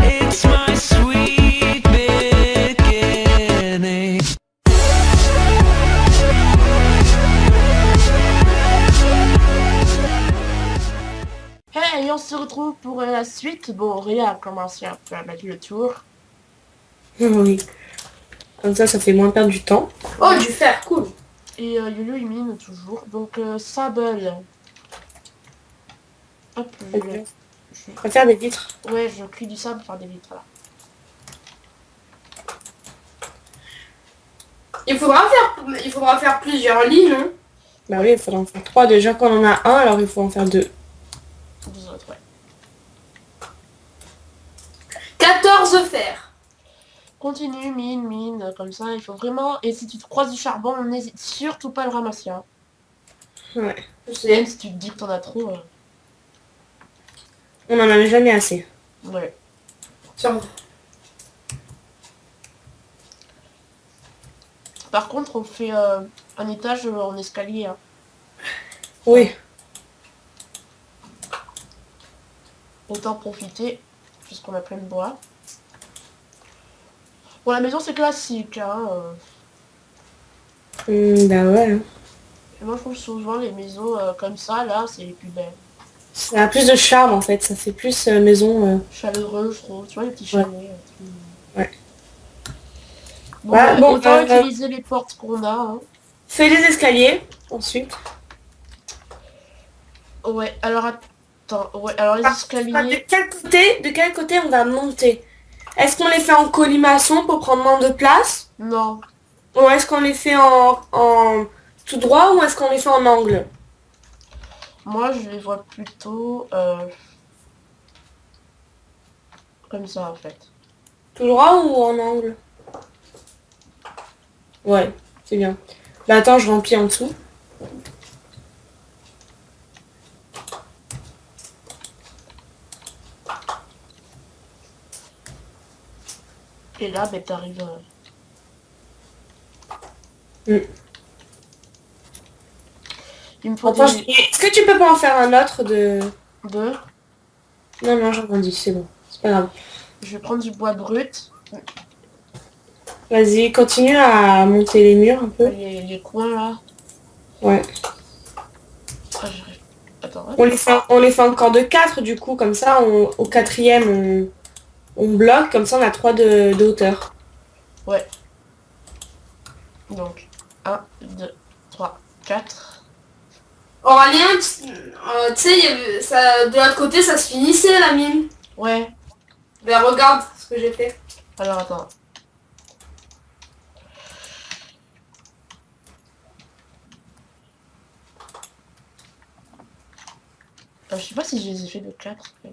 It's my sweet beginning. Hey, on se retrouve pour la suite. Bon, Réa a commencé un peu à mettre le tour. Oui. Comme ça fait moins perdre du temps. Oh, du fer, cool. Et Yulu il mine toujours. Donc, sable. Hop, On va faire des vitres. ouais, je cuis du sable pour faire des vitres là. Il faudra faire plusieurs lits, non? Bah oui, il faudra en faire 3. Déjà qu'on en a un, alors il faut en faire 2. Vous autres, ouais. 14 fers. Continue, mine, comme ça, il faut vraiment... Et si tu te croises du charbon, on n'hésite surtout pas à le ramasser. Hein. Ouais. Je Même sais. si tu te dis que t'en as trop. On en avait jamais assez. Ouais. Tiens. Par contre, on fait un étage en escalier. Hein. Oui. Autant profiter, puisqu'on a plein de bois. Bon, la maison, c'est classique. Hein. Bah ouais. Et moi, je trouve souvent les maisons comme ça, là, c'est les plus belles. Ça a plus de charme en fait. Ça fait plus maison. Chaleureux, je trouve. Tu vois, les petits Ouais. chalets. Ouais. Bon, Ouais, bon, autant utiliser les portes qu'on a. Hein. Fais les escaliers ensuite. Ouais, alors attends. Ouais, alors les De escaliers... quel côté on va monter? Est-ce qu'on les fait en colimaçon pour prendre moins de place? Non. Ou est-ce qu'on les fait en tout droit ou est-ce qu'on les fait en angle? Moi, je les vois plutôt comme ça, en fait. Tout droit ou en angle? Ouais, c'est bien. Là, attends, je remplis en dessous. Et là, ben, t'arrives... Mm. Il me faut Attends, des... est-ce que tu peux pas en faire un autre de... Deux. Non, j'arrondis, c'est bon. C'est pas grave. Je vais prendre du bois brut. Vas-y, continue à monter les murs un peu. Les coins, là. Ouais. Ah, j'arrive. Attends, ouais. On les fait encore de 4 du coup, comme ça, au quatrième, on bloque, comme ça on a 3 de hauteur. Ouais. Donc, 1, 2, 3, 4. Aurélien, tu sais, de l'autre côté, ça se finissait la mine. Ouais. Ben regarde ce que j'ai fait. Alors, attends. Je sais pas si je les ai fait de 4. Mais...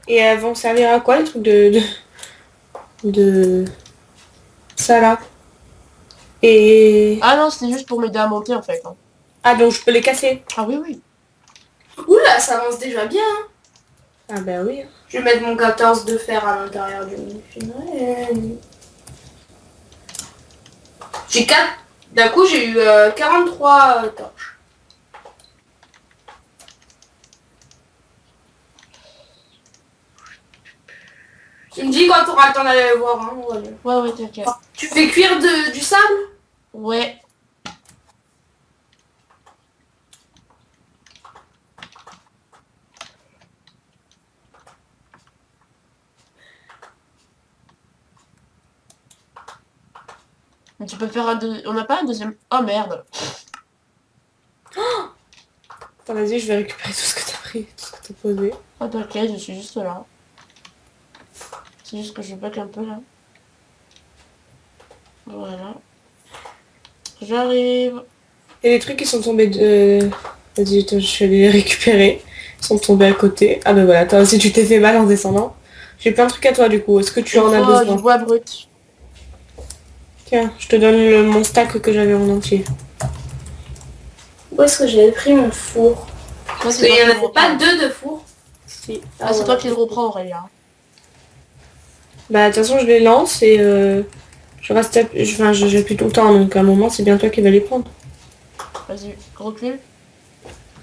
Et elles vont servir à quoi les trucs de ça là? Et... Ah non, c'était juste pour m'aider à monter, en fait. Hein. Ah, donc je peux les casser? Ah oui, oui. Oula, ça avance déjà bien. Hein. Ah bah oui. Je vais mettre mon 14 de fer à l'intérieur du mine. J'ai 4. D'un coup, j'ai eu 43 torches. Tu me dis quand tu auras le temps d'aller voir. Hein, Ouais, t'inquiète. Tu fais cuire du sable? Ouais. Mais tu peux faire un deux... On n'a pas un deuxième... Oh merde. Attends, vas-y, je vais récupérer tout ce que t'as pris, tout ce que t'as posé. Oh t'inquiète, je suis juste là. C'est juste que je bug un peu là. Voilà. J'arrive. Et les trucs qui sont tombés de... Vas-y, attends, je vais les récupérer. Ils sont tombés à côté. Ah bah voilà, toi aussi tu t'es fait mal en descendant. J'ai plein de trucs à toi du coup. Est-ce que tu en as Il faut besoin? du bois brut. Tiens, je te donne mon stack que j'avais en entier. Où est-ce que j'avais pris mon four? Parce qu'il n'y en avait pas 2 de four. Si. Ah, c'est toi qui le reprends, Aurélien. Bah de toute façon je les lance et je reste... Enfin, j'ai plus tout le temps, donc à un moment c'est bien toi qui vas les prendre. Vas-y, recule.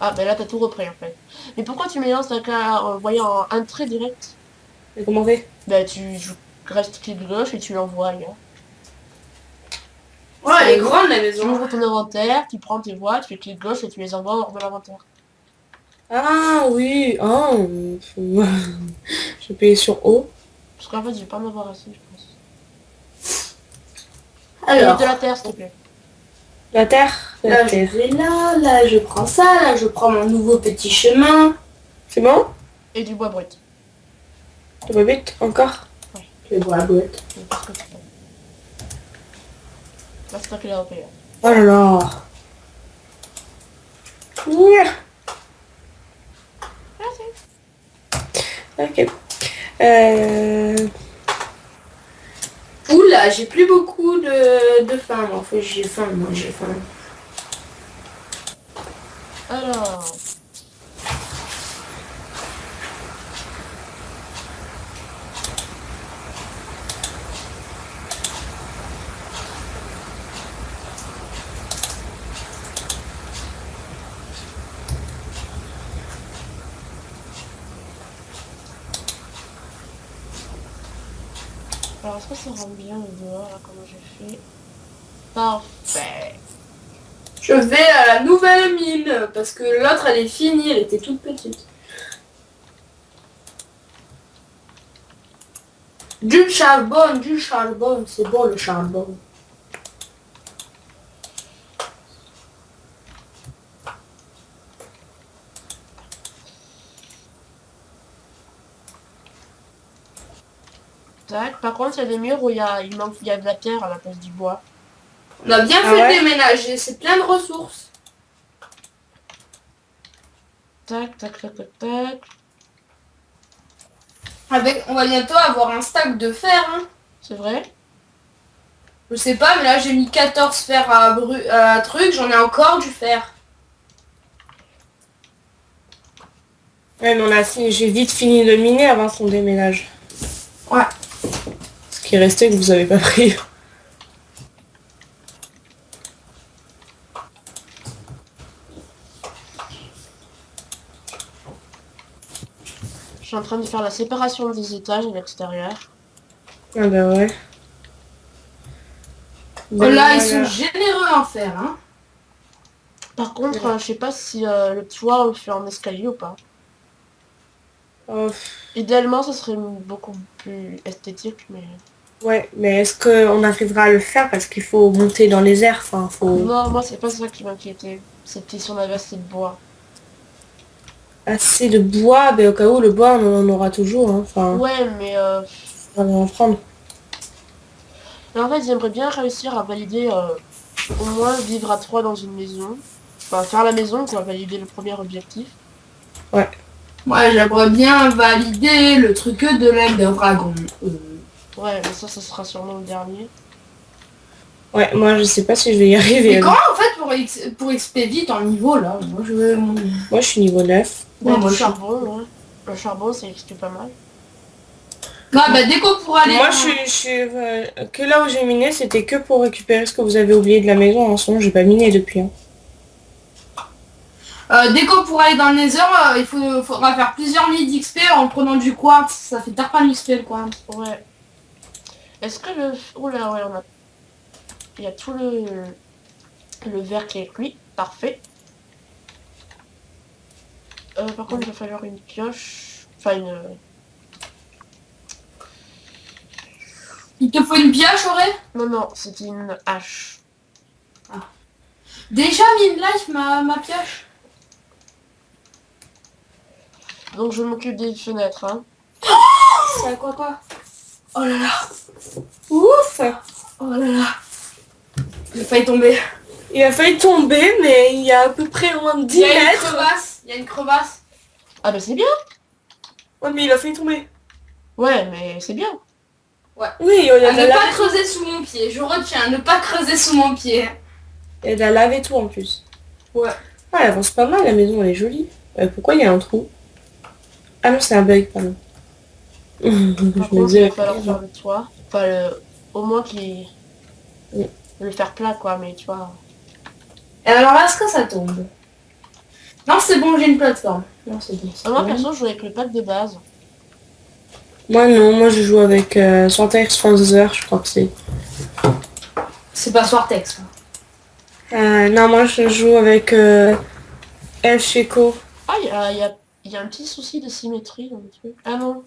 Ah, ben là, t'as tout repris, en fait. Mais pourquoi tu mélanges ta carte en voyant un trait direct? Mais comment on fait? Ben, tu restes clic gauche et tu l'envoies, là. Ouais, elle est grande la Tu maison. ouvres ton inventaire, tu prends tes voix, tu fais clic gauche et tu les envoies hors de l'inventaire. Ah oui, oh, je vais payer sur O. Parce qu'en fait, je vais pas en avoir assez, je pense. Alors, Et de la terre, s'il te plaît. La terre, là je vais là je prends ça, là je prends mon nouveau petit chemin. C'est bon? Et du bois brut. Tu vas vite encore? Je vais boire la boîte. Je pense que tu peux. Là, c'est toi qui l'as repayé. Oh là là. Nya. Ok. Oula, j'ai plus beaucoup de faim. En fait, j'ai faim, moi j'ai faim. Alors... Alors, est-ce que ça rend bien le dehors, là, comment j'ai fait? Parfait. Je vais à la nouvelle mine parce que l'autre elle est finie, elle était toute petite. Du charbon, c'est bon le charbon. Tac. Par contre, il y a des murs où il y a de la pierre à la place du bois. On a bien Ah fait ouais de déménager, c'est plein de ressources. Tac, tac, tac, tac, tac. On va bientôt avoir un stack de fer, hein. C'est vrai? Je sais pas, mais là j'ai mis 14 fers à truc, j'en ai encore du fer. Ouais, mais j'ai vite fini de miner avant son déménage. Ouais. Ce qui restait que vous avez pas pris. Je suis en train de faire la séparation des étages à l'extérieur. Ah bah ouais. Oh là, ils Voilà. sont généreux en fer, hein. Par contre, je sais pas si le toit on le fait en escalier ou pas. Oh, Idéalement, ça serait beaucoup plus esthétique, mais... ouais, mais est-ce qu'on arrivera à le faire parce qu'il faut monter dans les airs, enfin, faut Non, moi, c'est pas ça qui m'inquiétait. C'était si on avait assez de bois. assez de bois, mais au cas où le bois on en aura toujours, hein. Enfin, Ouais, mais... on va en prendre. mais en fait, j'aimerais bien réussir à valider au moins vivre à 3 dans une maison. Enfin, faire la maison, quoi, valider le premier objectif. Ouais. Ouais, j'aimerais bien valider le truc de l'aile de dragon. Ouais, mais ça sera sûrement le dernier. Ouais, moi je sais pas si je vais y arriver. Et comment en fait pour XP vite en niveau là? Moi je veux... Moi je suis niveau 9. Ouais, moi, le je suis- charbon, ouais. Le charbon, c'est pas mal. Ah bah dès qu'on pourra aller... Moi je suis que là où j'ai miné, c'était que pour récupérer ce que vous avez oublié de la maison. En son, j'ai pas miné depuis. Hein. Dès qu'on pourra aller dans le Nether, faudra faire plusieurs nids d'XP en prenant du quartz. Ça fait tard pas l'XP le quartz. Ouais. Est-ce que le... Oula, ouais, on a... Il y a tout le verre qui est cuit. Parfait. Par contre, il va falloir une pioche. Enfin, une... Il te faut une pioche, Auré? Non, non, c'était une hache. Déjà mis une life ma pioche. Donc, je m'occupe des fenêtres, hein. C'est à quoi? Oh là là. Ouf. Oh là là. J'ai failli tomber. Il a failli tomber, mais il y a à peu près moins de 10 Il y a une mètres. crevasse. Il y a une crevasse. Ah bah c'est bien. Ouais, mais il a failli tomber. Ouais, mais c'est bien. Oui, il y a À de ne la pas lave. creuser sous mon pied. Je retiens, ne pas creuser sous mon pied. Il y a de la lave et tout en plus. Ouais. Ah, elle avance pas mal, la maison, elle est jolie. Pourquoi il y a un trou? Ah non, c'est un bug, pardon. Par Je me contre, il disais... va falloir faire le toit. Enfin, au moins qu'il... Oui. Le faire plat, quoi, mais tu vois... Et alors là, est-ce que ça tombe? Non, c'est bon, j'ai une plateforme. Non, c'est bon. Moi, perso, je joue avec le pack de base. Moi non, moi je joue avec Vortex Franzer, je crois que c'est. C'est pas Swartex. Non, moi je joue avec El Sheko. Ah, il y a un petit souci de symétrie dans le truc. Ah non.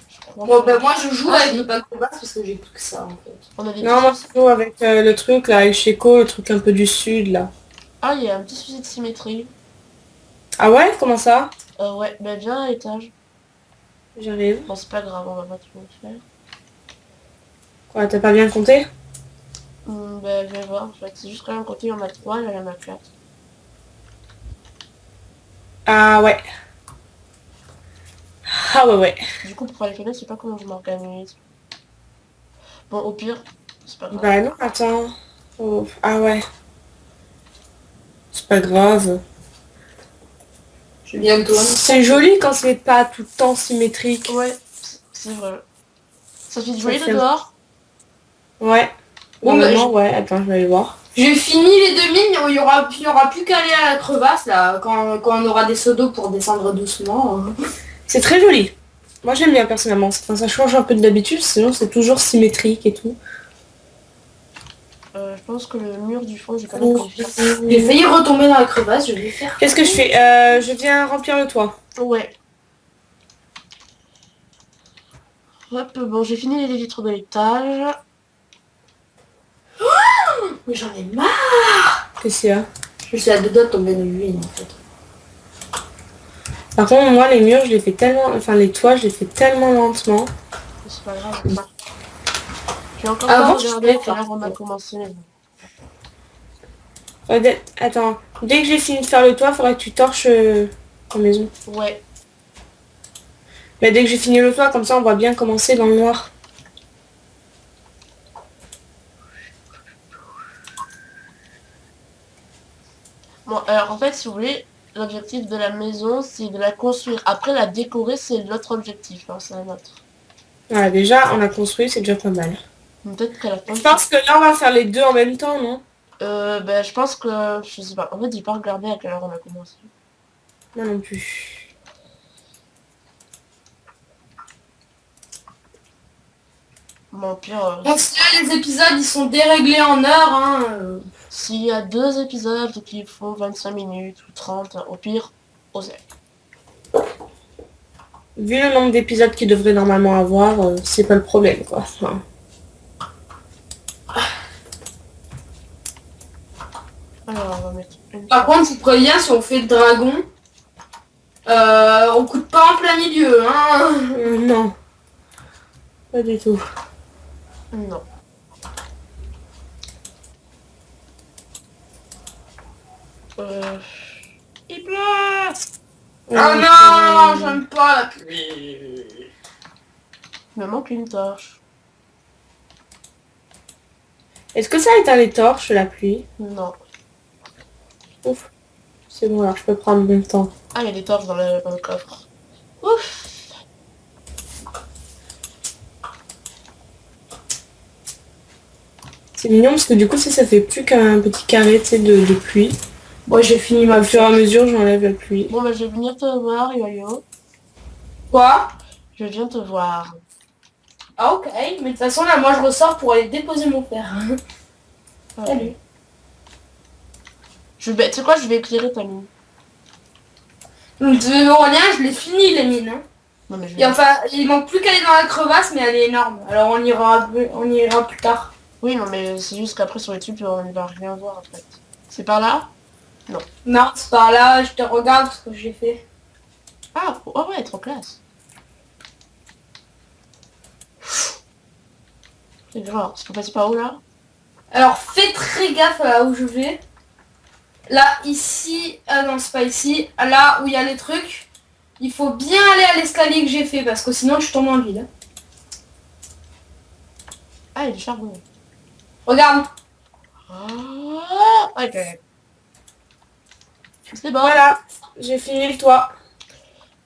Je crois Bon, que- ben moi, je joue Ah, avec si. le pack de base parce que j'ai plus que ça, en fait. On a des Non, petits moi soucis. je joue avec le truc là, El Sheko, le truc un peu du sud là. Ah, il y a un petit souci de symétrie. Ah ouais, comment ça? Ouais, bah viens à l'étage. J'arrive. Bon, c'est pas grave, on va pas tout le faire. Quoi, t'as pas bien compté? Bah, je vais voir. En fait, c'est juste quand même côté, il y en a 3, là, il y en a 4. Ah ouais. Ah ouais, ouais. Du coup, pour faire les fenêtres, je sais pas comment je m'organise. Bon, au pire, c'est pas grave. Bah non, attends. Oh, ah ouais. C'est pas grave. Je vais bientôt. C'est joli quand c'est pas tout le temps symétrique. Ouais, c'est vrai. Ça fait joli Ça de fait- dehors. Ouais. Bon, Bon, bah, maintenant, ouais, attends, je vais aller voir. J'ai fini les 2 mines, il y aura plus qu'à aller à la crevasse, là, quand on aura des seaux d'eau pour descendre doucement. C'est très joli. Moi j'aime bien personnellement. Enfin, ça change un peu de d'habitude, sinon c'est toujours symétrique et tout. Je pense que le mur du fond, j'ai pas compris. J'ai failli retomber dans la crevasse, je vais faire. Qu'est-ce que je fais? Je viens remplir le toit. Ouais. Hop, bon, j'ai fini les vitres de l'étage. Mais j'en ai marre. Qu'est-ce qu'il y a? Je suis à deux doigts de tomber dans l'huile, en fait. Par contre, moi les murs, je les fais tellement... Enfin, les toits, je les fais tellement lentement. C'est pas grave. J'ai encore Avant, pas je regardé faisais quelle ça. heure on a commencé. Attends, dès que j'ai fini de faire le toit, faudrait que tu torches ta maison. Ouais. Mais dès que j'ai fini le toit, comme ça on voit bien commencer dans le noir. Bon, alors en fait, si vous voulez, l'objectif de la maison, c'est de la construire. Après, la décorer, c'est l'autre objectif. Hein, c'est un autre. Voilà, déjà, on a construit, c'est déjà pas mal. Peut-être qu'à la fin... Je pense que là, on va faire les deux en même temps, non? Ben, je pense que... Je sais pas. En fait, j'ai pas regardé à quelle heure on a commencé. Moi non plus. Bon, au pire, Donc si là, les épisodes, ils sont déréglés en heures, hein. s'il y a 2 épisodes qui font 25 minutes ou 30, au pire, osez. Vu le nombre d'épisodes qu'il devrait normalement avoir, c'est pas le problème, quoi. Enfin, Alors, on va mettre une... Par contre, je vous préviens, si on fait le dragon, on coûte pas en plein milieu, hein. non. Pas du tout. Non. Il pleut. Ah non, j'aime pas la pluie. Il me manque une torche. Est-ce que ça éteint les torches, la pluie? Non. Ouf. C'est bon, alors je peux prendre mon temps. Ah, il y a des torches dans le coffre. Ouf. C'est mignon parce que du coup, ça fait plus qu'un petit carré, tu sais, de pluie. Moi, j'ai fini ma Au fur et à mesure, j'enlève la pluie. Bon, bah, je vais venir te voir, Yo-Yo. Quoi? Je viens te voir. Ah ok, mais de toute façon là moi je ressors pour aller déposer mon père. Ah, Salut. Tu sais quoi, je vais éclairer ta mine. De rien, je l'ai fini les mines. Hein. Non, mais je Et vais... enfin, il manque plus qu'à aller dans la crevasse, mais elle est énorme. Alors on ira plus tard. Oui, non, mais c'est juste qu'après, sur les tubes, on ne va rien voir, en fait. C'est par là? Non, c'est par là, je te regarde ce que j'ai fait. Ah, oh ouais, trop classe. C'est genre, je peux passer par où, là? Alors fais très gaffe là où je vais. Là, ici, ah non c'est pas ici, là où il y a les trucs, il faut bien aller à l'escalier que j'ai fait parce que sinon je tombe en vide. Ah, il y a du charbon. Regarde. Ah, ok. C'est bon. Voilà, j'ai fini le toit.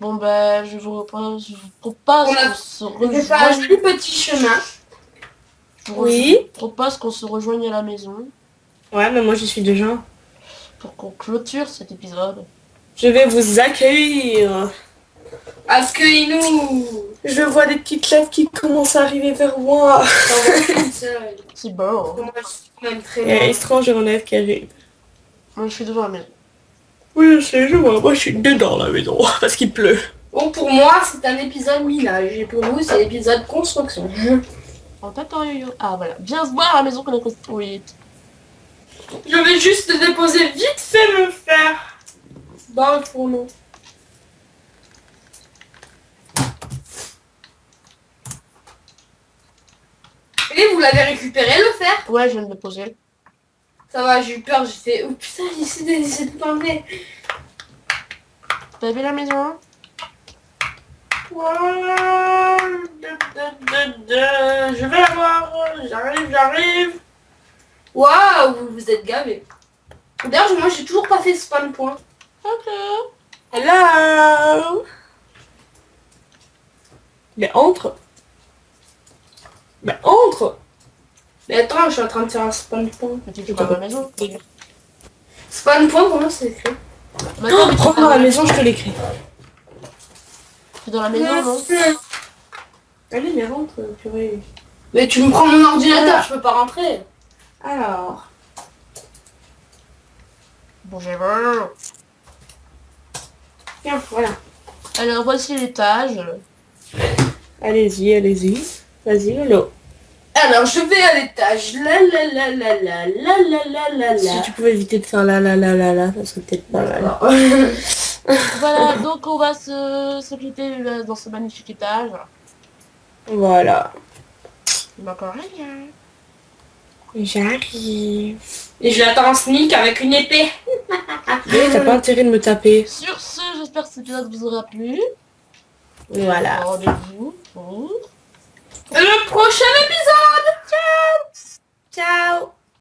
Bon, bah, je vous propose On qu'on a- se Je vais faire un rejoigne. plus petit chemin. Je Oui. vous propose qu'on se rejoigne à la maison. Ouais, mais moi j'y suis déjà. Pour qu'on clôture cet épisode. Je vais vous accueillir. Accueille-nous. Je vois des petites lèvres qui commencent à arriver vers moi. C'est bon. Moi, je suis quand même très Il y a loin. étrange relève qui arrive. Moi, je suis devant la maison. Oui, je sais, je vois. Moi je suis dedans la maison parce qu'il pleut. Bon, pour moi, c'est un épisode minage. Et pour vous, c'est l'épisode construction. En t'attend, yo-yo. Ah, voilà. Viens se voir à la maison qu'on a construite. Je vais juste déposer vite fait le fer dans le fourneau. Et vous l'avez récupéré le fer? Ouais, je viens de le poser. Ça va, j'ai eu peur, j'ai fait... Oh putain, c'est tout enlevé. T'as vu la maison? Voilà. Je vais la voir. J'arrive. Waouh, vous vous êtes gavés. D'ailleurs, moi, j'ai toujours pas fait spawn point. Ok. Hello. Mais entre. Mais entre. Mais attends, je suis en train de faire un spawn point. Mais tu fais pas ma maison. Spawn point, comment c'est écrit? Maintenant, mais tu Rentre dans la maison, je te l'écris. es dans la maison, non? Allez, mais rentre, purée. Mais tu me prends mon ordinateur, je peux pas rentrer. Alors. Bonjour. Tiens, voilà. Alors, voici l'étage. Allez-y, allez-y. Vas-y, Lolo. Alors, je vais à l'étage. La la la la la la la la la Si la. tu pouvais éviter de faire la, ça serait peut-être pas mal. Voilà, donc on va se quitter dans ce magnifique étage. Voilà. Il manque rien. J'arrive. Et je l'attends en sneak avec une épée. Mais t'as pas intérêt de me taper. Sur ce, j'espère que cet épisode vous aura plu. Voilà. Rendez-vous pour Le prochain